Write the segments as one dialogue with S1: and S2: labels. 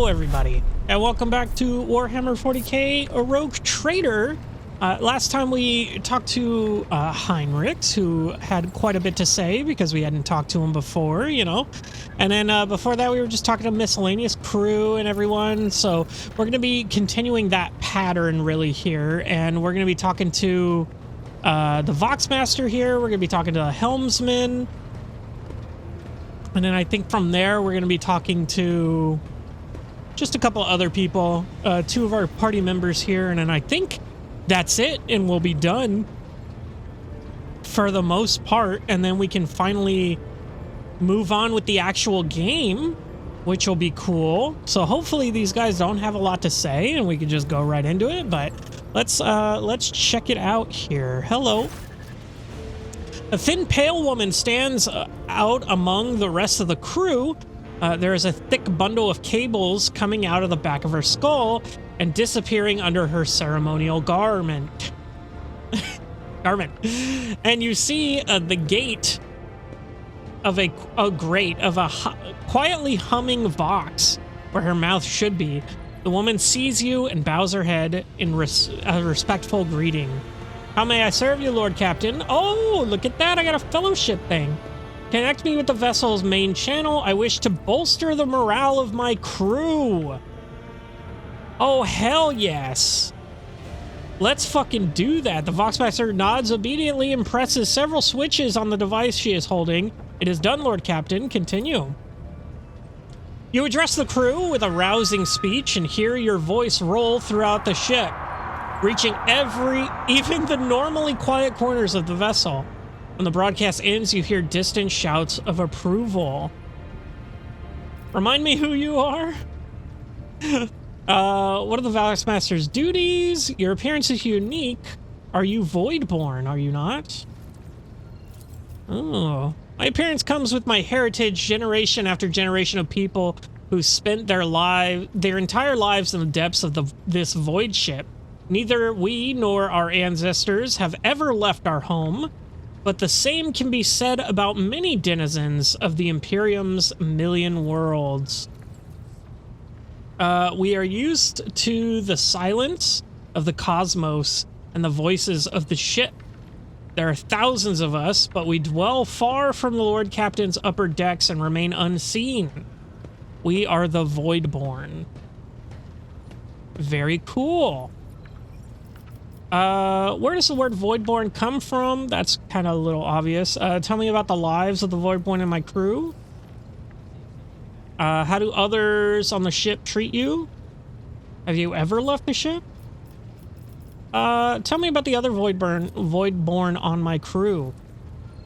S1: everybody, and welcome back to Warhammer 40K, a rogue trader. Last time we talked to Heinrichs, who had quite a bit to say because we hadn't talked to him before, you know. And then before that, we were just talking to miscellaneous crew and everyone. So we're going to be continuing that pattern really here, and we're going to be talking to the Vox Master here. We're going to be talking to the Helmsman. And then I think from there, we're going to be talking to just a couple other people, two of our party members here. And then I think that's it, and we'll be done for the most part. And then we can finally move on with the actual game, which will be cool. So hopefully these guys don't have a lot to say and we can just go right into it. But let's check it out here. Hello. A thin, pale woman stands out among the rest of the crew. There is a thick bundle of cables coming out of the back of her skull and disappearing under her ceremonial garment. And you see the gate of a grate of a quietly humming Vox where her mouth should be. The woman sees you and bows her head in a respectful greeting. How may I serve you, Lord Captain? Oh, look at that. I got a fellowship thing. Connect me with the vessel's main channel. I wish to bolster the morale of my crew. Oh, hell yes. Let's fucking do that. The Vox Master nods obediently and presses several switches on the device she is holding. It is done, Lord Captain. Continue. You address the crew with a rousing speech and hear your voice roll throughout the ship, reaching even the normally quiet corners of the vessel. When the broadcast ends, you hear distant shouts of approval. Remind me who you are? What are the Vox Master's duties? Your appearance is unique. Are you Voidborn, are you not? Oh. My appearance comes with my heritage, generation after generation of people who spent their entire lives in the depths of this void ship. Neither we nor our ancestors have ever left our home, but the same can be said about many denizens of the Imperium's million worlds. We are used to the silence of the cosmos and the voices of the ship. There are thousands of us, but we dwell far from the Lord Captain's upper decks and remain unseen. We are the Voidborn. Very cool. Where does the word Voidborn come from? That's kind of a little obvious. Tell me about the lives of the Voidborn and my crew. How do others on the ship treat you? Have you ever left the ship? Tell me about the other Voidborn on my crew.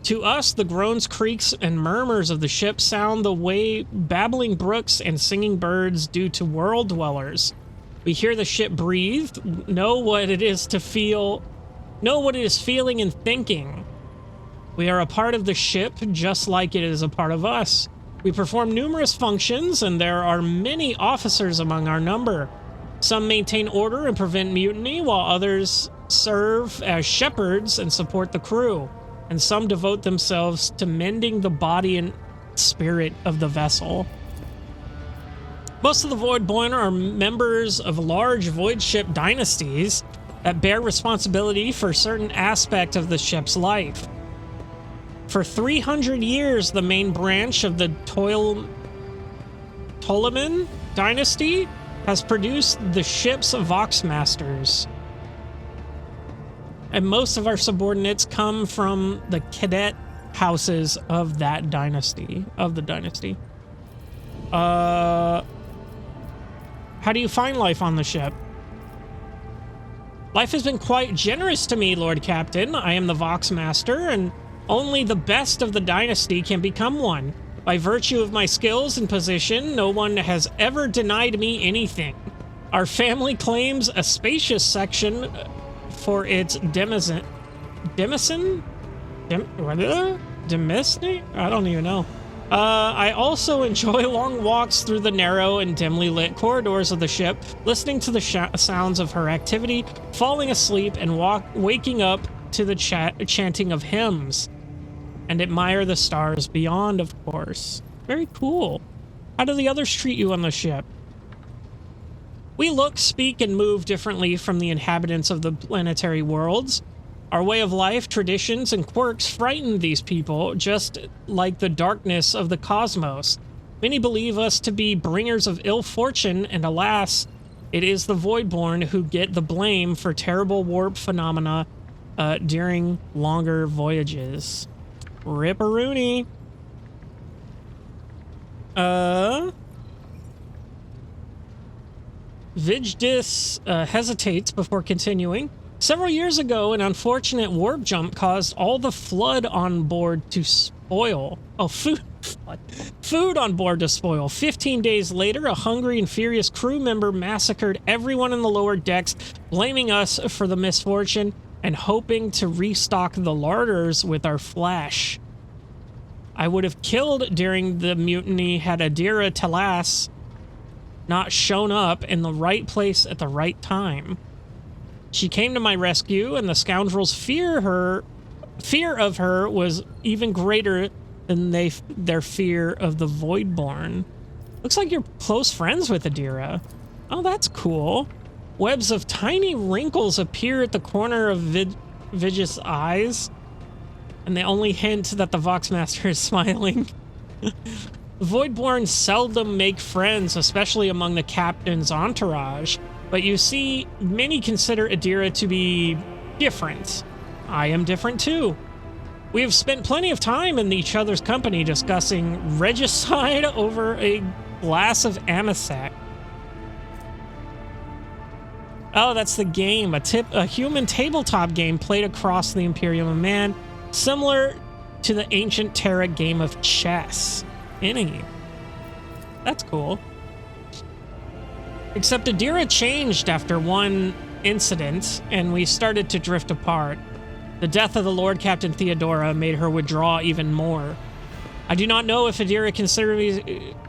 S1: To us, the groans, creaks, and murmurs of the ship sound the way babbling brooks and singing birds do to world dwellers. We hear the ship breathe, know what it is feeling and thinking. We are a part of the ship just like it is a part of us. We perform numerous functions, and there are many officers among our number. Some maintain order and prevent mutiny, while others serve as shepherds and support the crew. And some devote themselves to mending the body and spirit of the vessel. Most of the Voidborn are members of large void ship dynasties that bear responsibility for certain aspect of the ship's life. For 300 years, the main branch of the Ptoleman dynasty has produced the ship's Vox Masters. And most of our subordinates come from the cadet houses of that dynasty, How do you find life on the ship? Life has been quite generous to me, Lord Captain. I am the Vox Master, and only the best of the dynasty can become one. By virtue of my skills and position, no one has ever denied me anything. Our family claims a spacious section for its demesne? I don't even know. I also enjoy long walks through the narrow and dimly lit corridors of the ship, listening to the sounds of her activity, falling asleep, and waking up to the chanting of hymns, and admire the stars beyond, of course. Very cool. How do the others treat you on the ship? We look, speak, and move differently from the inhabitants of the planetary worlds. Our way of life, traditions, and quirks frighten these people, just like the darkness of the cosmos. Many believe us to be bringers of ill fortune, and alas, it is the Voidborn who get the blame for terrible warp phenomena during longer voyages. Ripperoonie. Vijdis hesitates before continuing. Several years ago, an unfortunate warp jump caused all the flood on board to spoil. Oh, food on board to spoil. 15 days later, a hungry and furious crew member massacred everyone in the lower decks, blaming us for the misfortune and hoping to restock the larders with our flesh. I would have killed during the mutiny had Idira Talas not shown up in the right place at the right time. She came to my rescue, and the scoundrels' fear of her was even greater than their fear of the Voidborn. Looks like you're close friends with Idira. Oh, that's cool. Webs of tiny wrinkles appear at the corner of Vijdis' eyes, and they only hint that the Vox Master is smiling. Voidborn seldom make friends, especially among the captain's entourage, but you see, many consider Idira to be different. I am different too. We have spent plenty of time in each other's company discussing regicide over a glass of amasec. Oh, that's the game. A human tabletop game played across the Imperium of Man, similar to the ancient Terra game of chess. That's cool. Except Idira changed after one incident, and we started to drift apart. The death of the Lord Captain Theodora made her withdraw even more. I do not know if Idira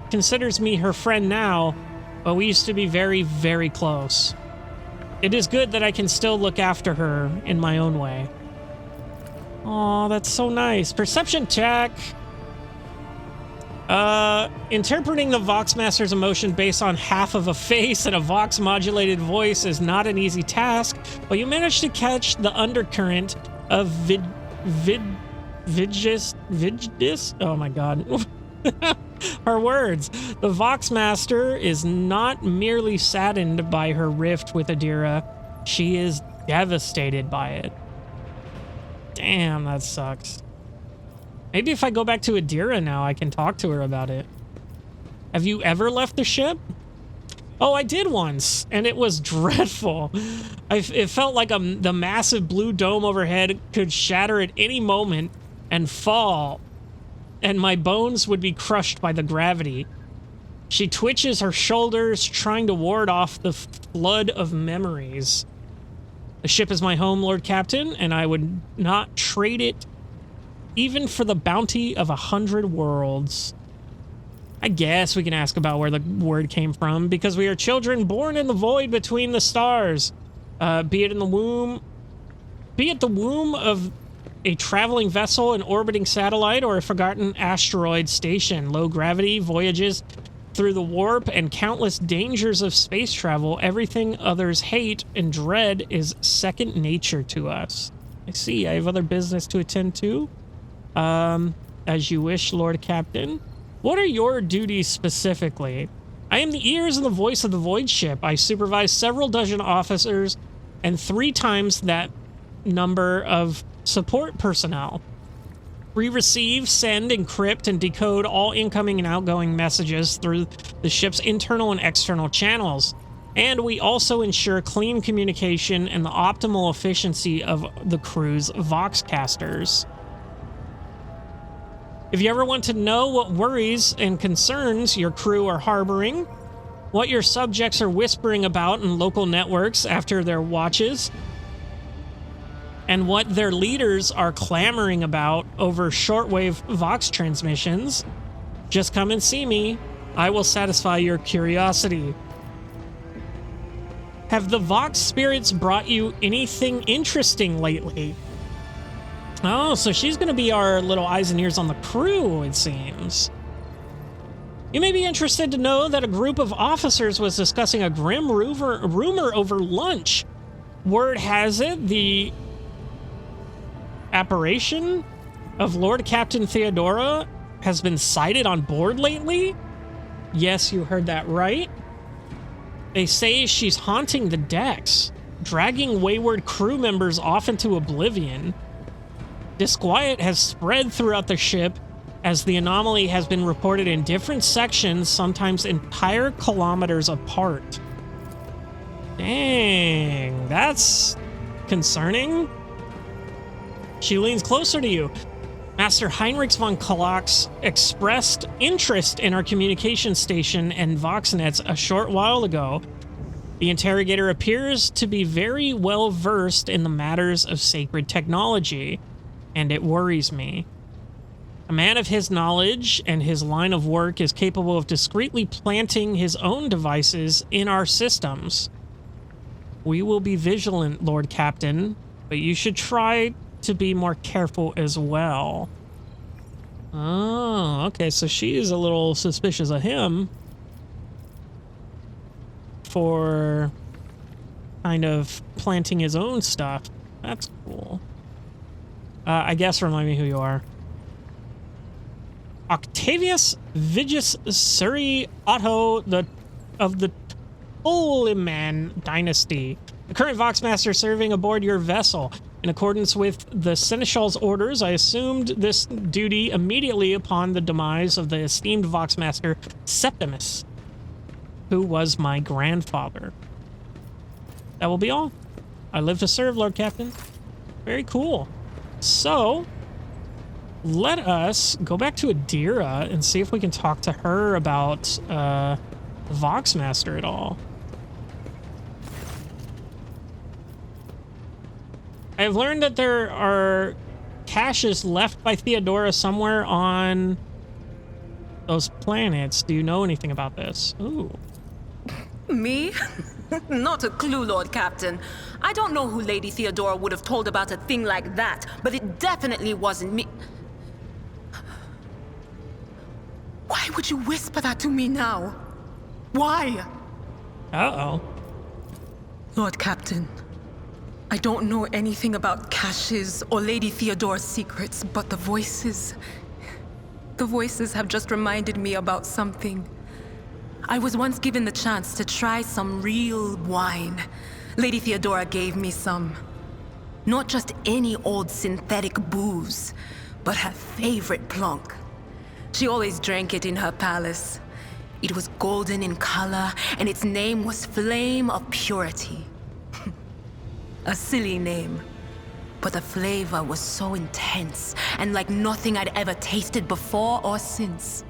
S1: considers me her friend now, but we used to be very, very close. It is good that I can still look after her in my own way. Aw, that's so nice. Perception check. Interpreting the Vox Master's emotion based on half of a face and a Vox modulated voice is not an easy task, but you managed to catch the undercurrent of Vijdis? Oh my god. Her words. The Vox Master is not merely saddened by her rift with Idira, she is devastated by it. Damn, that sucks. Maybe if I go back to Idira now, I can talk to her about it. Have you ever left the ship? Oh, I did once, and it was dreadful. It felt like the massive blue dome overhead could shatter at any moment and fall, and my bones would be crushed by the gravity. She twitches her shoulders, trying to ward off the flood of memories. The ship is my home, Lord Captain, and I would not trade it even for the bounty of 100 worlds. I guess we can ask about where the word came from, because we are children born in the void between the stars. Be it the womb of a traveling vessel, an orbiting satellite, or a forgotten asteroid station. Low gravity, voyages through the warp, and countless dangers of space travel. Everything others hate and dread is second nature to us. I see. I have other business to attend to. As you wish, Lord Captain. What are your duties specifically? I am the ears and the voice of the Void Ship. I supervise several dozen officers and 3 times that number of support personnel. We receive, send, encrypt, and decode all incoming and outgoing messages through the ship's internal and external channels. And we also ensure clean communication and the optimal efficiency of the crew's Voxcasters. If you ever want to know what worries and concerns your crew are harboring, what your subjects are whispering about in local networks after their watches, and what their leaders are clamoring about over shortwave Vox transmissions, just come and see me. I will satisfy your curiosity. Have the Vox spirits brought you anything interesting lately? Oh, so she's going to be our little eyes and ears on the crew, it seems. You may be interested to know that a group of officers was discussing a grim rumor over lunch. Word has it the apparition of Lord Captain Theodora has been sighted on board lately. Yes, you heard that right. They say she's haunting the decks, dragging wayward crew members off into oblivion. Disquiet has spread throughout the ship as the anomaly has been reported in different sections, sometimes entire kilometers apart. Dang, that's concerning. She leans closer to you. Master Heinrich von Klax expressed interest in our communication station and Voxnets a short while ago. The interrogator appears to be very well versed in the matters of sacred technology, and it worries me. A man of his knowledge and his line of work is capable of discreetly planting his own devices in our systems. We will be vigilant, Lord Captain, but you should try to be more careful as well. Oh, okay, so she is a little suspicious of him for kind of planting his own stuff. That's cool. I guess remind me who you are. Octavius Vigus Suri Otto of the Holyman dynasty. The current Vox Master serving aboard your vessel. In accordance with the Seneschal's orders, I assumed this duty immediately upon the demise of the esteemed Vox Master Septimus, who was my grandfather. That will be all. I live to serve, Lord Captain. Very cool. So, let us go back to Idira and see if we can talk to her about Vox Master at all. I've learned that there are caches left by Theodora somewhere on those planets. Do you know anything about this? Ooh.
S2: Me? Not a clue, Lord Captain. I don't know who Lady Theodora would have told about a thing like that, but it definitely wasn't me. Why would you whisper that to me now? Why?
S1: Uh-oh.
S2: Lord Captain, I don't know anything about caches or Lady Theodora's secrets, but the voices have just reminded me about something. I was once given the chance to try some real wine. Lady Theodora gave me some. Not just any old synthetic booze, but her favorite plonk. She always drank it in her palace. It was golden in color, and its name was Flame of Purity. A silly name, but the flavor was so intense and like nothing I'd ever tasted before or since.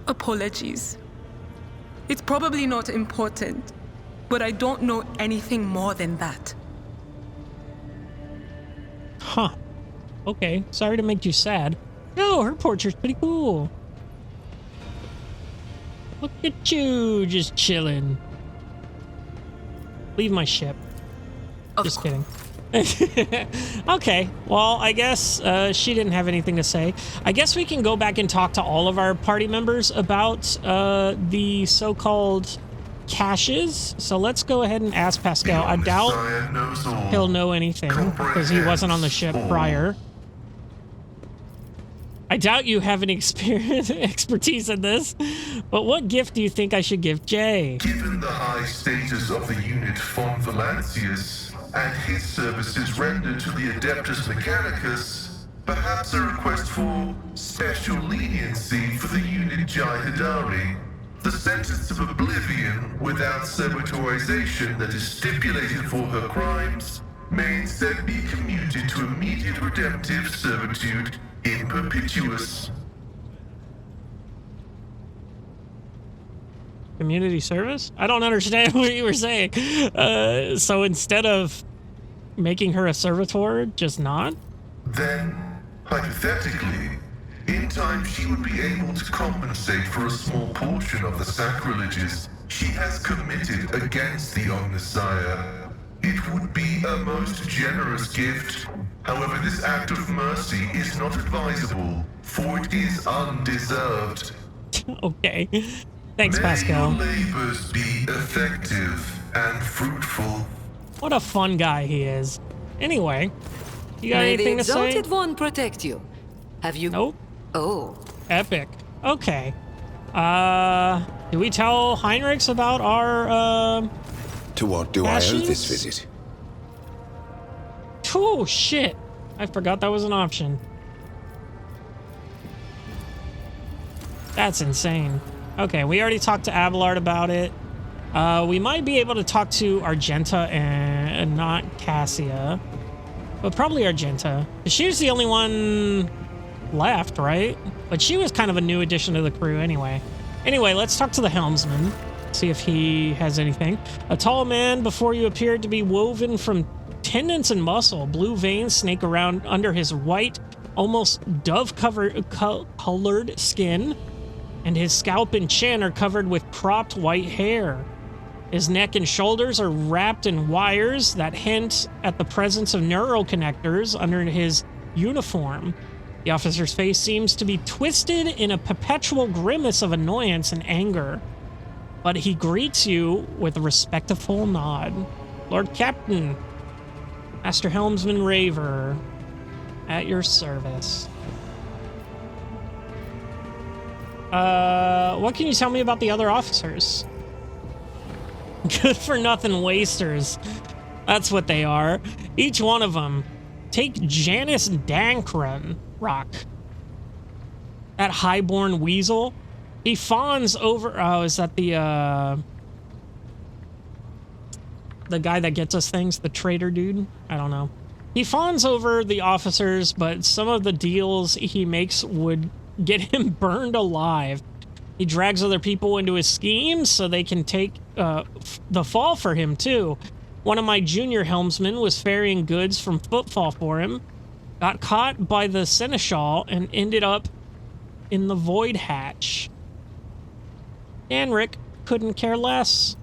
S2: Apologies. It's probably not important, but I don't know anything more than that.
S1: Huh. Okay, sorry to make you sad. No, her portrait's pretty cool. Look at you, just chilling. Leave my ship. Just kidding. Okay, well, I guess she didn't have anything to say. I guess we can go back and talk to all of our party members about the so-called caches. So let's go ahead and ask Pasqal. I doubt he'll know anything because he wasn't on the ship prior. I doubt you have any expertise in this, but what gift do you think I should give Jay?
S3: Given the high status of the unit von Valancius and his services rendered to the Adeptus Mechanicus, perhaps a request for special leniency for the unit Jai Hidari. The sentence of oblivion without sabotorization that is stipulated for her crimes may instead be commuted to immediate redemptive servitude in perpetuus.
S1: Community service? I don't understand what you were saying. So instead of making her a servitor, just not?
S3: Then, hypothetically, in time she would be able to compensate for a small portion of the sacrileges she has committed against the Omnissiah. It would be a most generous gift. However, this act of mercy is not advisable, for it is undeserved.
S1: Okay. Thanks,
S3: May
S1: Pasqal.
S3: your labors be effective and fruitful.
S1: What a fun guy he is. Anyway, you got
S4: May
S1: anything
S4: the
S1: to say?
S4: Exalted One protect you. Have you?
S1: Nope.
S4: Oh.
S1: Epic. Okay. Do we tell Heinrichs about our,
S5: To what do I owe
S1: Ashes?
S5: this visit?
S1: Oh, shit. I forgot that was an option. That's insane. Okay, we already talked to Abelard about it. We might be able to talk to Argenta and not Cassia. But probably Argenta. She was the only one left, right? But she was kind of a new addition to the crew anyway. Anyway, let's talk to the Helmsman. See if he has anything. A tall man before you appeared to be woven from tendons and muscle. Blue veins snake around under his white, almost dove-colored skin. And his scalp and chin are covered with cropped white hair. His neck and shoulders are wrapped in wires that hint at the presence of neural connectors under his uniform. The officer's face seems to be twisted in a perpetual grimace of annoyance and anger. But he greets you with a respectful nod. Lord Captain, Master Helmsman Raver, at your service. What can you tell me about the other officers? Good for nothing wasters. That's what they are. Each one of them. Take Janice Dankron Rock. That highborn weasel. He fawns over. Oh, is that the guy that gets us things? The traitor dude? I don't know. He fawns over the officers, but some of the deals he makes would get him burned alive. He drags other people into his schemes so they can take the fall for him, too. One of my junior helmsmen was ferrying goods from Footfall for him, got caught by the Seneschal, and ended up in the Void Hatch. Danric couldn't care less.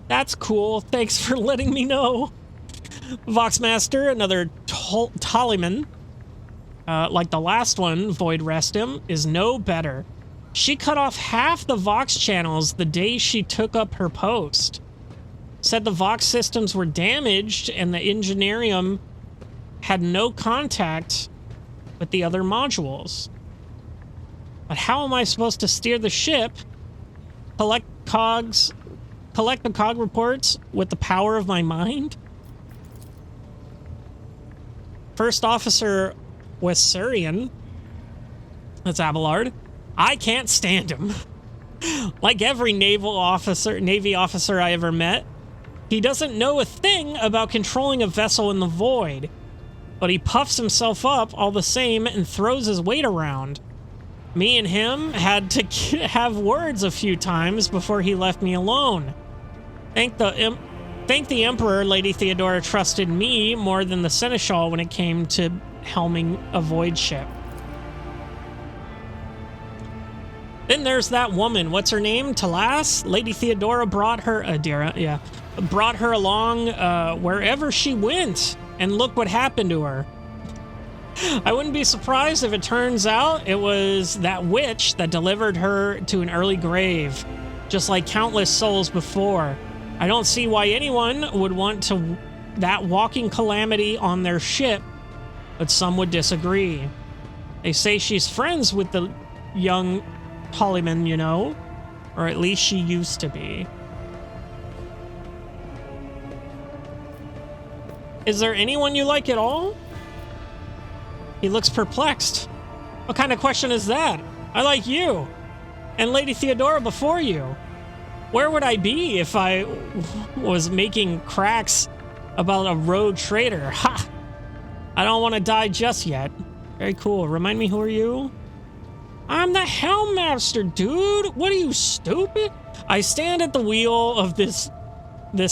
S1: That's cool. Thanks for letting me know. Vox Master, another Tallyman, like the last one, Void Rest him, is no better. She cut off half the Vox channels the day she took up her post. Said the Vox systems were damaged and the Engineerium had no contact with the other modules. But how am I supposed to steer the ship, collect the cog reports with the power of my mind? First Officer Wessarian, that's Abelard. I can't stand him. Like every Navy officer I ever met, he doesn't know a thing about controlling a vessel in the void, but he puffs himself up all the same and throws his weight around. Me and him had to have words a few times before he left me alone. Thank the Emperor Lady Theodora trusted me more than the Seneschal when it came to helming a void ship. Then there's that woman. What's her name? Talas? Lady Theodora brought her... Idira, yeah. Brought her along wherever she went. And look what happened to her. I wouldn't be surprised if it turns out it was that witch that delivered her to an early grave. Just like countless souls before. I don't see why anyone would want that walking calamity on their ship. But some would disagree. They say she's friends with the young... Hollyman, you know? Or at least she used to be. Is there anyone you like at all? He looks perplexed. What kind of question is that? I like you. And Lady Theodora before you. Where would I be if I was making cracks about a rogue traitor? Ha! I don't want to die just yet. Very cool. Remind me, who are you? I'm the Helmmaster, dude! What are you, stupid? I stand at the wheel of this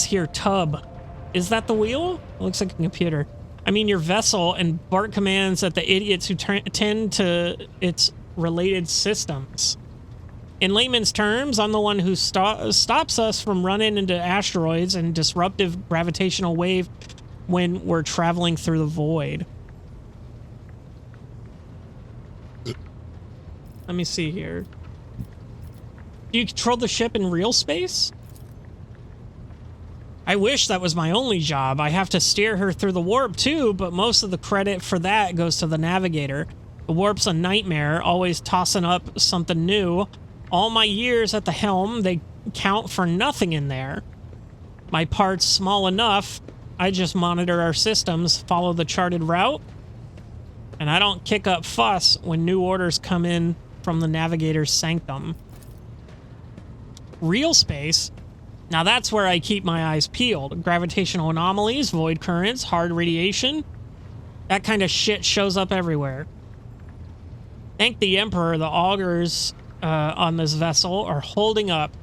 S1: here tub. Is that the wheel? It looks like a computer. I mean your vessel, and bark commands at the idiots who tend to its related systems. In layman's terms, I'm the one who stops us from running into asteroids and disruptive gravitational wave when we're traveling through the void. Let me see here. Do you control the ship in real space? I wish that was my only job. I have to steer her through the warp too, but most of the credit for that goes to the navigator. The warp's a nightmare, always tossing up something new. All my years at the helm, they count for nothing in there. My part's small enough. I just monitor our systems, follow the charted route, and I don't kick up fuss when new orders come in from the navigator's sanctum. Real space? Now that's where I keep my eyes peeled. Gravitational anomalies, void currents, hard radiation. That kind of shit shows up everywhere. Thank the Emperor, the augurs on this vessel are holding up.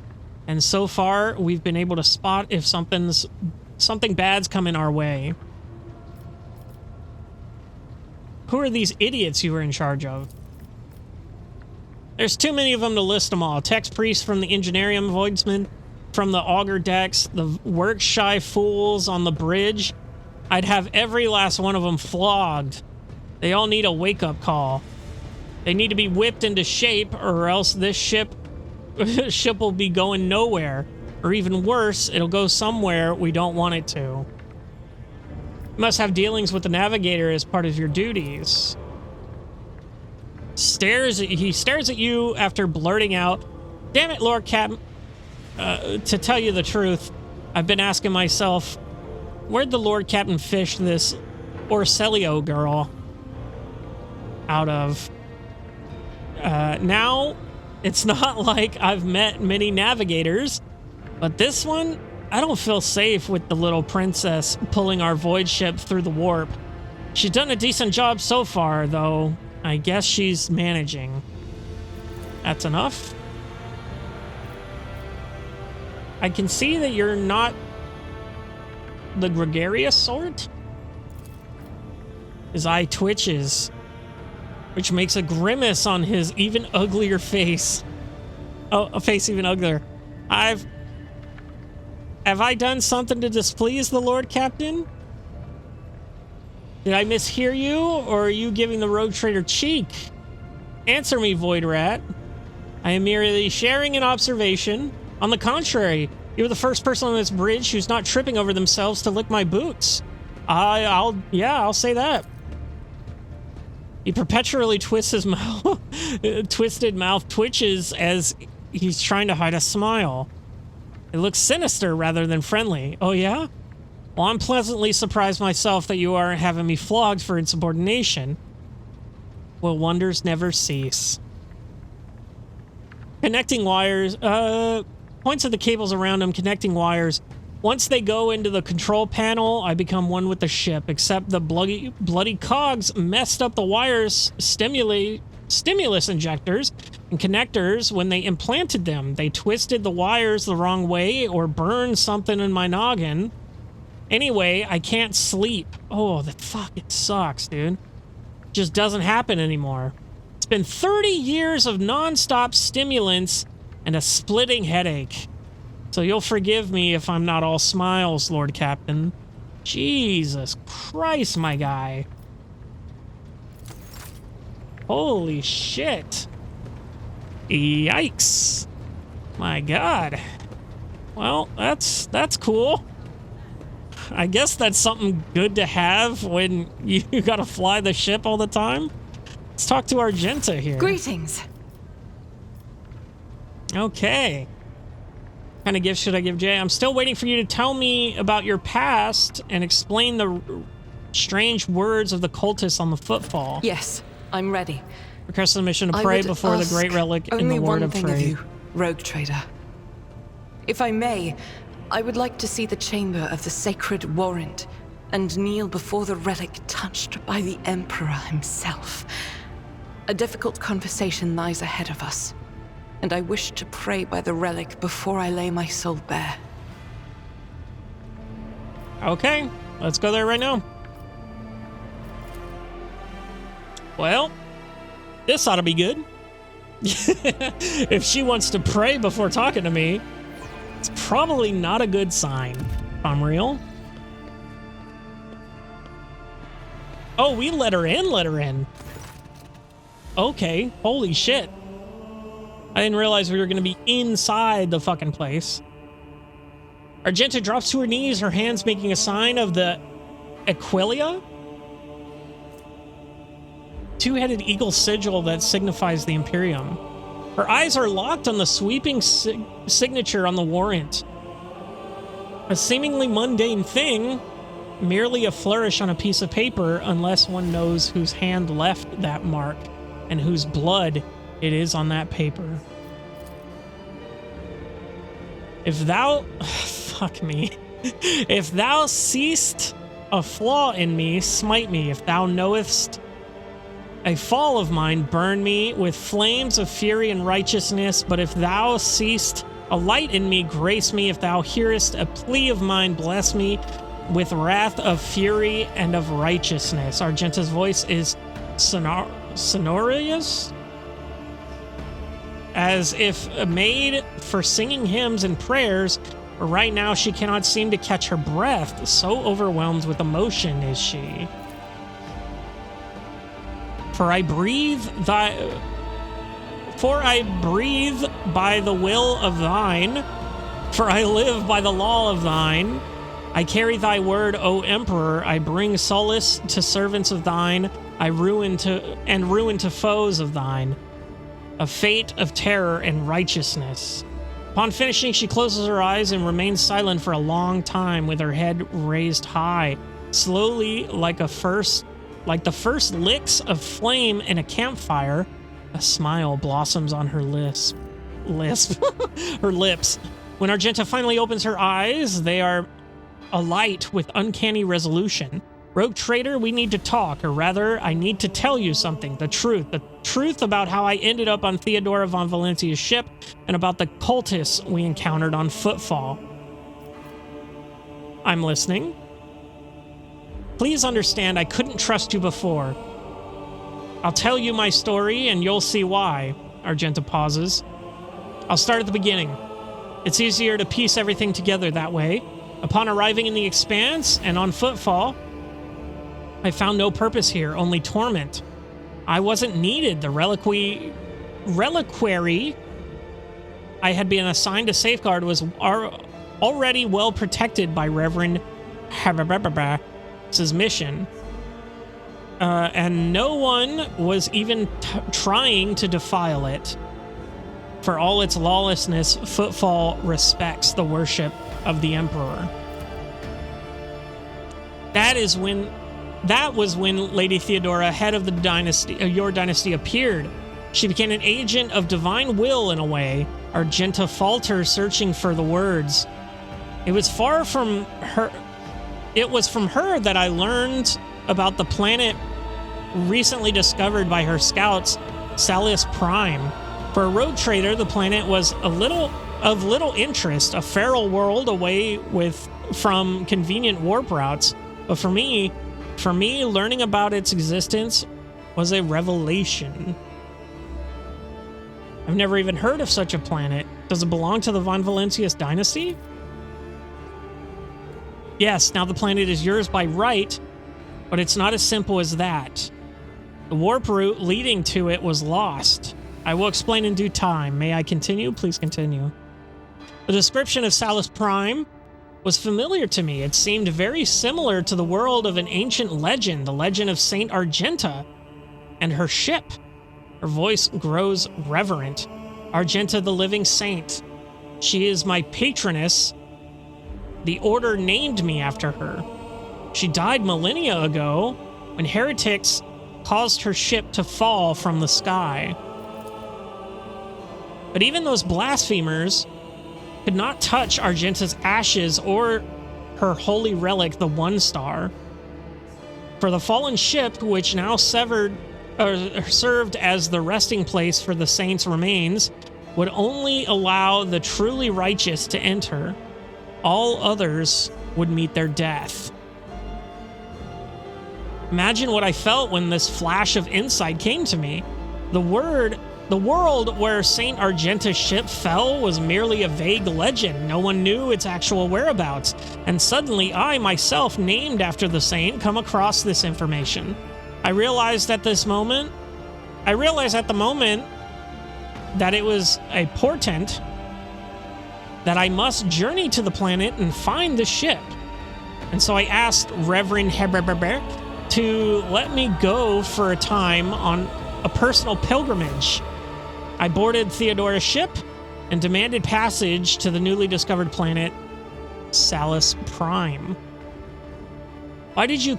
S1: And so far, we've been able to spot if something bad's coming our way. Who are these idiots you were in charge of? There's too many of them to list them all. Text priests from the Engineerium Voidsman, from the auger decks, the work-shy fools on the bridge. I'd have every last one of them flogged. They all need a wake-up call. They need to be whipped into shape, or else this ship will be going nowhere. Or even worse, it'll go somewhere we don't want it to. You must have dealings with the navigator as part of your duties. He stares at you after blurting out, "Damn it, Lord Captain. To tell you the truth, I've been asking myself, where'd the Lord Captain fish this Orcelio girl out of? Now, it's not like I've met many navigators, but this one, I don't feel safe with the little princess pulling our void ship through the warp. She's done a decent job so far, though. I guess she's managing. That's enough. I can see that you're not the gregarious sort." His eye twitches, which makes a grimace on his even uglier face. Oh, a face even uglier. Have I done something to displease the Lord Captain? Did I mishear you, or are you giving the rogue trader cheek? Answer me, Void Rat. I am merely sharing an observation. On the contrary, you were the first person on this bridge who's not tripping over themselves to lick my boots. I'll say that. He perpetually twists his mouth, twisted mouth twitches as he's trying to hide a smile. It looks sinister rather than friendly. Oh yeah? Well, I'm pleasantly surprised myself that you aren't having me flogged for insubordination. Will wonders never cease? Connecting wires, points of the cables around him, connecting wires. Once they go into the control panel, I become one with the ship, except the bloody cogs messed up the wires, stimulus injectors and connectors when they implanted them. They twisted the wires the wrong way or burned something in my noggin. Anyway, I can't sleep. Oh, that fucking sucks, dude. Just doesn't happen anymore. It's been 30 years of non-stop stimulants and a splitting headache. So you'll forgive me if I'm not all smiles, Lord Captain. Jesus Christ, my guy. Holy shit. Yikes. My God. Well, that's cool. I guess that's something good to have when you gotta fly the ship all the time. Let's talk to Argenta here.
S2: Greetings.
S1: Okay. What kind of gift should I give Jay? I'm still waiting for you to tell me about your past and explain the strange words of the cultists on the footfall.
S2: Yes, I'm ready.
S1: Request the mission to pray before the great relic in the word of
S2: only one thing
S1: trade.
S2: of you, rogue trader. If I may, I would like to see the chamber of the sacred warrant and kneel before the relic touched by the Emperor himself. A difficult conversation lies ahead of us, and I wish to pray by the relic before I lay my soul bare.
S1: Okay, let's go there right now. Well, this ought to be good. If she wants to pray before talking to me, it's probably not a good sign, if I'm real. Oh, we let her in. Okay, holy shit. I didn't realize we were going to be inside the fucking place. Argenta drops to her knees, her hands making a sign of the Aquilia? Two-headed eagle sigil that signifies the Imperium. Her eyes are locked on the sweeping signature on the warrant. A seemingly mundane thing, merely a flourish on a piece of paper, unless one knows whose hand left that mark and whose blood it is on that paper. If thou... Fuck me. If thou seest a flaw in me, smite me. If thou knowest a fall of mine, burn me with flames of fury and righteousness. But if thou seest a light in me, grace me. If thou hearest a plea of mine, bless me with wrath of fury and of righteousness. Argenta's voice is sonorous, as if made for singing hymns and prayers. But right now she cannot seem to catch her breath, so overwhelmed with emotion is she. For I breathe by the will of thine, for I live by the law of thine. I carry thy word, O Emperor. I bring solace to servants of thine. I ruin to foes of thine. A fate of terror and righteousness. Upon finishing, she closes her eyes and remains silent for a long time with her head raised high. Slowly, like the first licks of flame in a campfire, a smile blossoms on her her lips. When Argenta finally opens her eyes, they are alight with uncanny resolution. Rogue Trader, we need to talk, or rather, I need to tell you something. The truth about how I ended up on Theodora von Valencia's ship, and about the cultists we encountered on Footfall. I'm listening. Please understand, I couldn't trust you before. I'll tell you my story, and you'll see why. Argenta pauses. I'll start at the beginning. It's easier to piece everything together that way. Upon arriving in the Expanse and on Footfall, I found no purpose here, only torment. I wasn't needed. The reliquary I had been assigned to safeguard was already well protected by Reverend Habababa's mission. And no one was even trying to defile it. For all its lawlessness, Footfall respects the worship of the Emperor. That was when Lady Theodora, head of the dynasty, your dynasty, appeared. She became an agent of divine will in a way. Argenta falters, searching for the words. It was from her that I learned about the planet recently discovered by her scouts, Salus Prime. For a rogue trader, the planet was of little interest, a feral world away from convenient warp routes. But for me, learning about its existence was a revelation. I've never even heard of such a planet. Does it belong to the Von Valencius dynasty? Yes, now the planet is yours by right, but it's not as simple as that. The warp route leading to it was lost. I will explain in due time. May I continue? Please continue. The description of Salus Prime was familiar to me. It seemed very similar to the world of an ancient legend, the legend of Saint Argenta and her ship. Her voice grows reverent. Argenta, the living saint. She is my patroness. The order named me after her. She died millennia ago when heretics caused her ship to fall from the sky. But even those blasphemers could not touch Argenta's ashes or her holy relic, the One Star. For the fallen ship, which now served as the resting place for the saints' remains, would only allow the truly righteous to enter. All others would meet their death. Imagine what I felt when this flash of insight came to me. The word The world where Saint Argenta's ship fell was merely a vague legend. No one knew its actual whereabouts. And suddenly I, myself, named after the saint, come across this information. I realized at the moment that it was a portent that I must journey to the planet and find the ship. And so I asked Reverend Heberberber to let me go for a time on a personal pilgrimage. I boarded Theodora's ship and demanded passage to the newly discovered planet Salus Prime. Why did you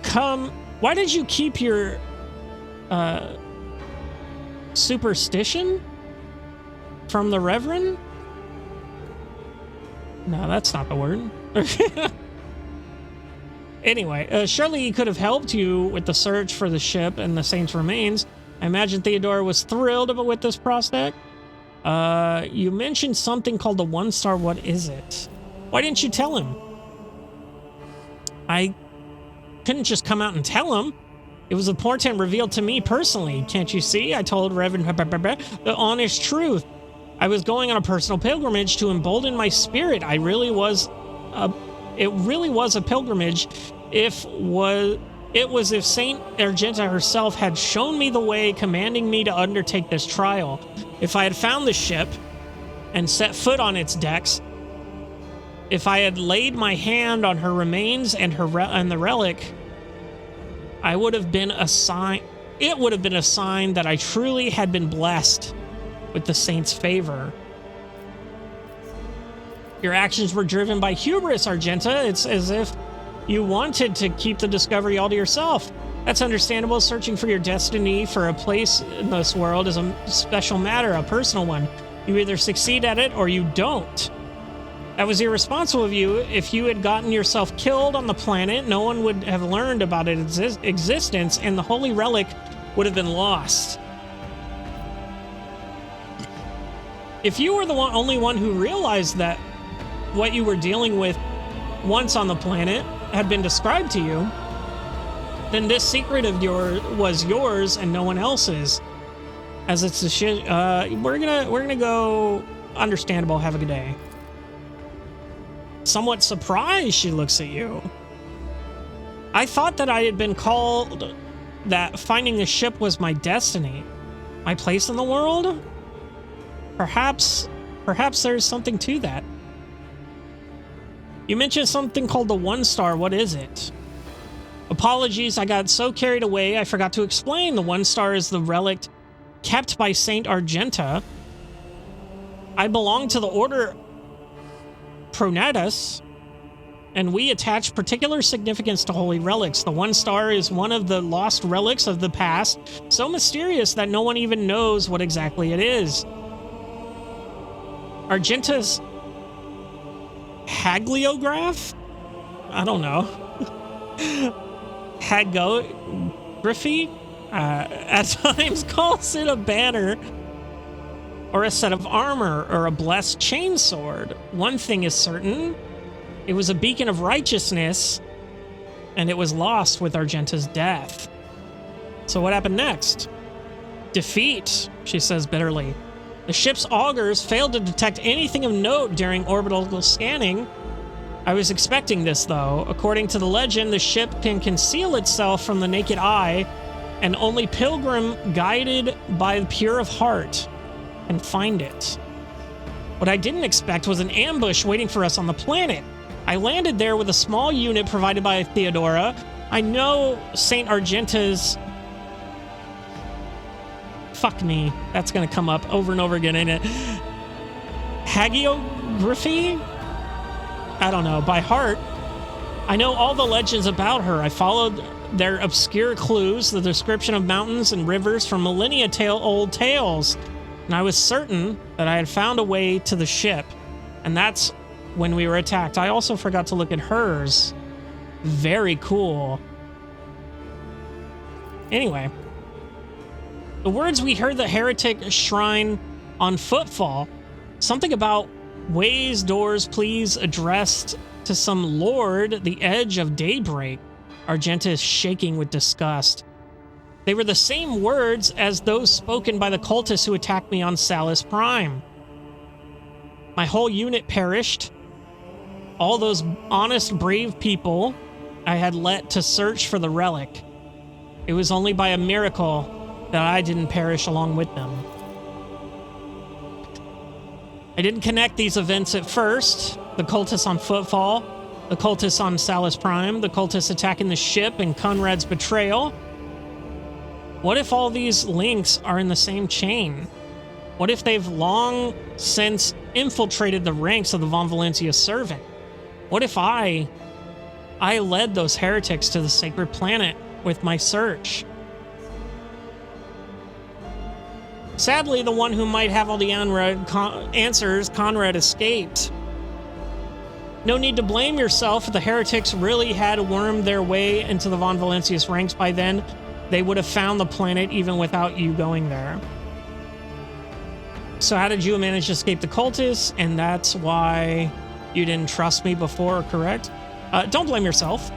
S1: keep your superstition from the Reverend? No, that's not the word. Anyway, surely he could have helped you with the search for the ship and the saint's remains. I imagine Theodora was thrilled with this prospect. You mentioned something called the One Star. What is it? Why didn't you tell him? I couldn't just come out and tell him. It was a portent revealed to me personally. Can't you see? I told Reverend the honest truth. I was going on a personal pilgrimage to embolden my spirit. It really was a pilgrimage. It was if Saint Argenta herself had shown me the way, commanding me to undertake this trial. If I had found the ship and set foot on its decks, if I had laid my hand on her remains and the relic, it would have been a sign that I truly had been blessed with the saint's favor. Your actions were driven by hubris, Argenta. It's as if you wanted to keep the discovery all to yourself. That's understandable. Searching for your destiny for a place in this world is a special matter, a personal one. You either succeed at it or you don't. That was irresponsible of you. If you had gotten yourself killed on the planet, no one would have learned about its existence, and the holy relic would have been lost. If you were the only one who realized that what you were dealing with once on the planet had been described to you, then this secret of yours was yours and no one else's. As it's we're gonna go. Understandable. Have a good day. Somewhat surprised, she looks at you. I thought that I had been called that finding the ship was my destiny, my place in the world. Perhaps there's something to that. You mentioned something called the One Star. What is it? Apologies, I got so carried away I forgot to explain. The One Star is the relic kept by Saint Argenta. I belong to the Order Pronatus, and we attach particular significance to holy relics. The One Star is one of the lost relics of the past, so mysterious that no one even knows what exactly it is. Argenta's hagiograph? I don't know. Hagiography? At times calls it a banner or a set of armor or a blessed chainsword. One thing is certain. It was a beacon of righteousness, and it was lost with Argenta's death. So what happened next? Defeat, she says bitterly. The ship's augers failed to detect anything of note during orbital scanning. I was expecting this, though. According to the legend, the ship can conceal itself from the naked eye, and only pilgrim guided by the pure of heart can find it. What I didn't expect was an ambush waiting for us on the planet. I landed there with a small unit provided by Theodora. I know Saint Argenta's... Fuck me. That's gonna come up over and over again, ain't it? Hagiography? I don't know. By heart. I know all the legends about her. I followed their obscure clues, the description of mountains and rivers from millennia-old tales. And I was certain that I had found a way to the ship. And that's when we were attacked. I also forgot to look at hers. Very cool. Anyway. The words we heard the heretic shrine on footfall. Something about ways, doors, please, addressed to some lord, the edge of daybreak. Argenta is shaking with disgust. They were the same words as those spoken by the cultists who attacked me on Salus Prime. My whole unit perished. All those honest, brave people I had let to search for the relic. It was only by a miracle that I didn't perish along with them. I didn't connect these events at first. The cultists on Footfall, the cultists on Salus Prime, the cultists attacking the ship, and Conrad's betrayal. What if all these links are in the same chain? What if they've long since infiltrated the ranks of the Von Valencia servant? What if I led those heretics to the sacred planet with my search? Sadly, the one who might have all the answers, Conrad, escaped. No need to blame yourself if the heretics really had wormed their way into the Von Valencia's ranks by then. They would have found the planet even without you going there. So how did you manage to escape the cultists? And that's why you didn't trust me before, correct? Don't blame yourself.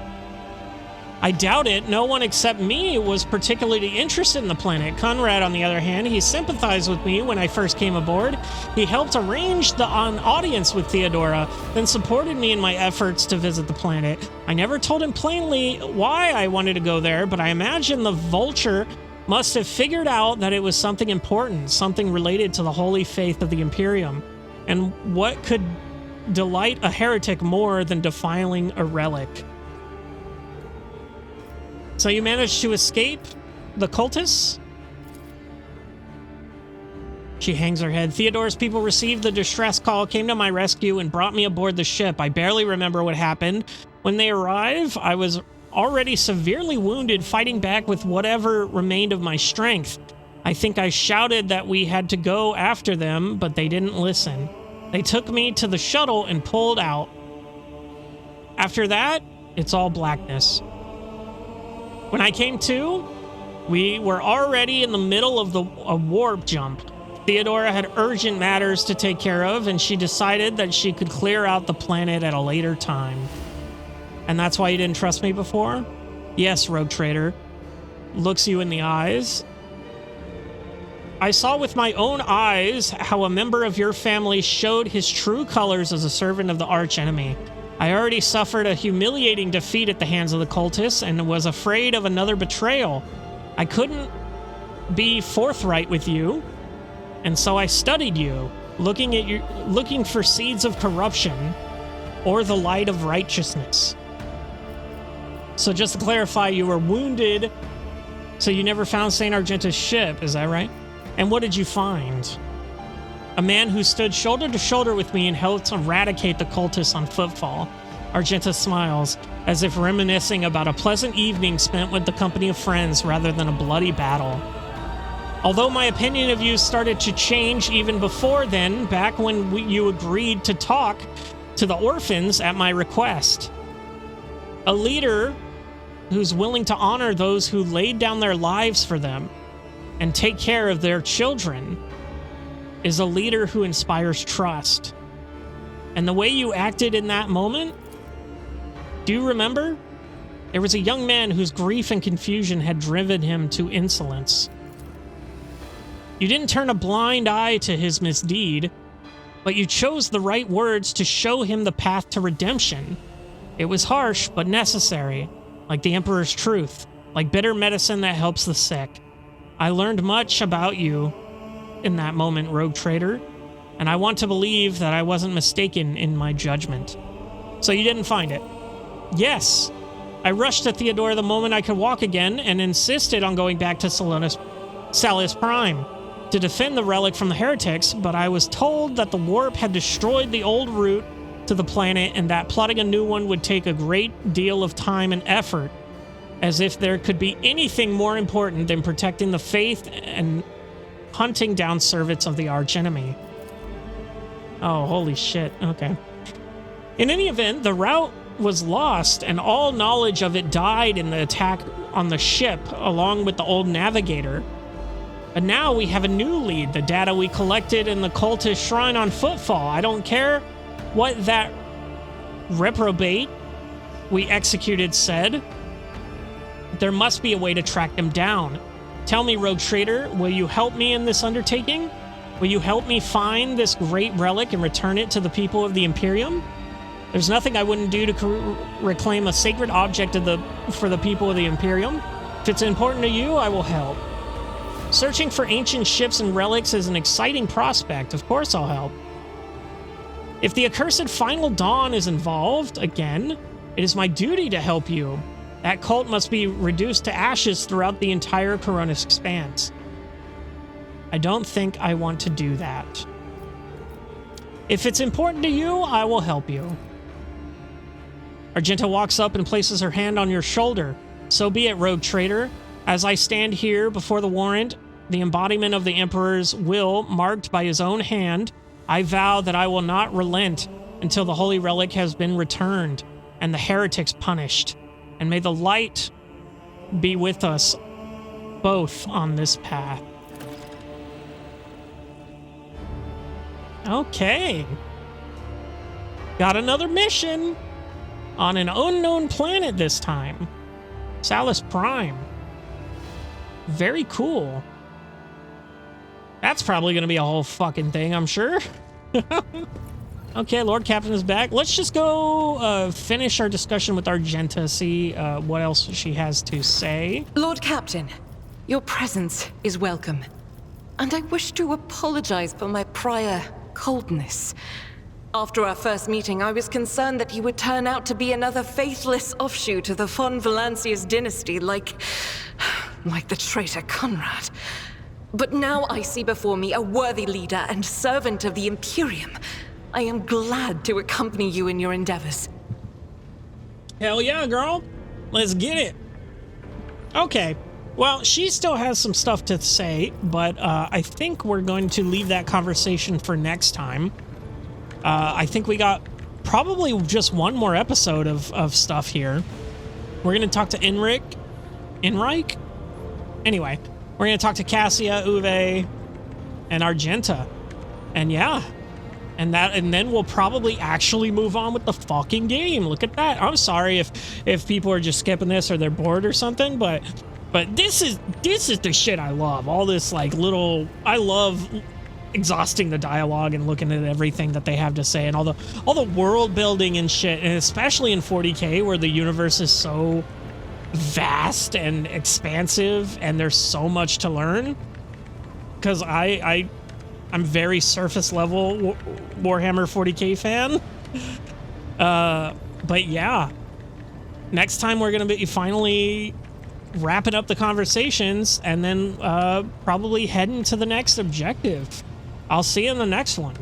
S1: I doubt it. No one except me was particularly interested in the planet. Conrad, on the other hand, he sympathized with me when I first came aboard. He helped arrange an audience with Theodora, then supported me in my efforts to visit the planet. I never told him plainly why I wanted to go there, but I imagine the Vulture must have figured out that it was something important, something related to the holy faith of the Imperium. And what could delight a heretic more than defiling a relic? So you managed to escape the cultists? She hangs her head. Theodore's people received the distress call, came to my rescue, and brought me aboard the ship. I barely remember what happened. When they arrived, I was already severely wounded, fighting back with whatever remained of my strength. I think I shouted that we had to go after them, but they didn't listen. They took me to the shuttle and pulled out. After that, it's all blackness. When I came to, we were already in the middle of a warp jump. Theodora had urgent matters to take care of, and she decided that she could clear out the planet at a later time. And that's why you didn't trust me before? Yes, Rogue Trader. Looks you in the eyes. I saw with my own eyes how a member of your family showed his true colors as a servant of the archenemy. I already suffered a humiliating defeat at the hands of the cultists and was afraid of another betrayal. I couldn't be forthright with you, and so I studied you, looking for seeds of corruption or the light of righteousness. So just to clarify, you were wounded, so you never found St. Argenta's ship, is that right? And what did you find? A man who stood shoulder to shoulder with me and helped eradicate the cultists on Footfall. Argenta smiles, as if reminiscing about a pleasant evening spent with the company of friends rather than a bloody battle. Although my opinion of you started to change even before then, back when you agreed to talk to the orphans at my request. A leader who's willing to honor those who laid down their lives for them and take care of their children is a leader who inspires trust. And the way you acted in that moment, do you remember? There was a young man whose grief and confusion had driven him to insolence. You didn't turn a blind eye to his misdeed, but you chose the right words to show him the path to redemption. It was harsh, but necessary, like the Emperor's truth, like bitter medicine that helps the sick. I learned much about you in that moment, Rogue Trader, and I want to believe that I wasn't mistaken in my judgment. So you didn't find it? Yes. I rushed to Theodora the moment I could walk again and insisted on going back to Salus Prime to defend the relic from the heretics, but I was told that the warp had destroyed the old route to the planet and that plotting a new one would take a great deal of time and effort, as if there could be anything more important than protecting the faith and hunting down servants of the archenemy. Oh, holy shit. Okay. In any event, the route was lost, and all knowledge of it died in the attack on the ship, along with the old navigator. But now we have a new lead, the data we collected in the cultist shrine on Footfall. I don't care what that reprobate we executed said. There must be a way to track them down. Tell me, Rogue Trader, will you help me in this undertaking? Will you help me find this great relic and return it to the people of the Imperium? There's nothing I wouldn't do to reclaim a sacred object for the people of the Imperium. If it's important to you, I will help. Searching for ancient ships and relics is an exciting prospect. Of course I'll help. If the accursed Final Dawn is involved, again, it is my duty to help you. That cult must be reduced to ashes throughout the entire Coronis expanse. I don't think I want to do that. If it's important to you, I will help you. Argenta walks up and places her hand on your shoulder. So be it, Rogue Trader. As I stand here before the warrant, the embodiment of the Emperor's will marked by his own hand, I vow that I will not relent until the holy relic has been returned and the heretics punished. And may the light be with us both on this path. Okay. Got another mission on an unknown planet this time. Salus Prime. Very cool. That's probably going to be a whole fucking thing, I'm sure. Okay, Lord Captain is back. Let's just go finish our discussion with Argenta, see what else she has to say.
S2: Lord Captain, your presence is welcome. And I wish to apologize for my prior coldness. After our first meeting, I was concerned that he would turn out to be another faithless offshoot of the von Valancius dynasty, like the traitor Conrad. But now I see before me a worthy leader and servant of the Imperium. I am glad to accompany you in your endeavors.
S1: Hell yeah, girl. Let's get it. Okay. Well, she still has some stuff to say, but I think we're going to leave that conversation for next time. I think we got probably just one more episode of stuff here. We're going to talk to Enrique? Anyway, we're going to talk to Cassia, Uwe, and Argenta. And yeah. And then we'll probably actually move on with the fucking game. Look at that. I'm sorry if people are just skipping this or they're bored or something, but this is the shit I love. All this like little, I love exhausting the dialogue and looking at everything that they have to say and all the world building and shit, and especially in 40K where the universe is so vast and expansive and there's so much to learn. Because I'm very surface level Warhammer 40K fan. But yeah, next time we're gonna be finally wrapping up the conversations and then probably heading to the next objective. I'll see you in the next one.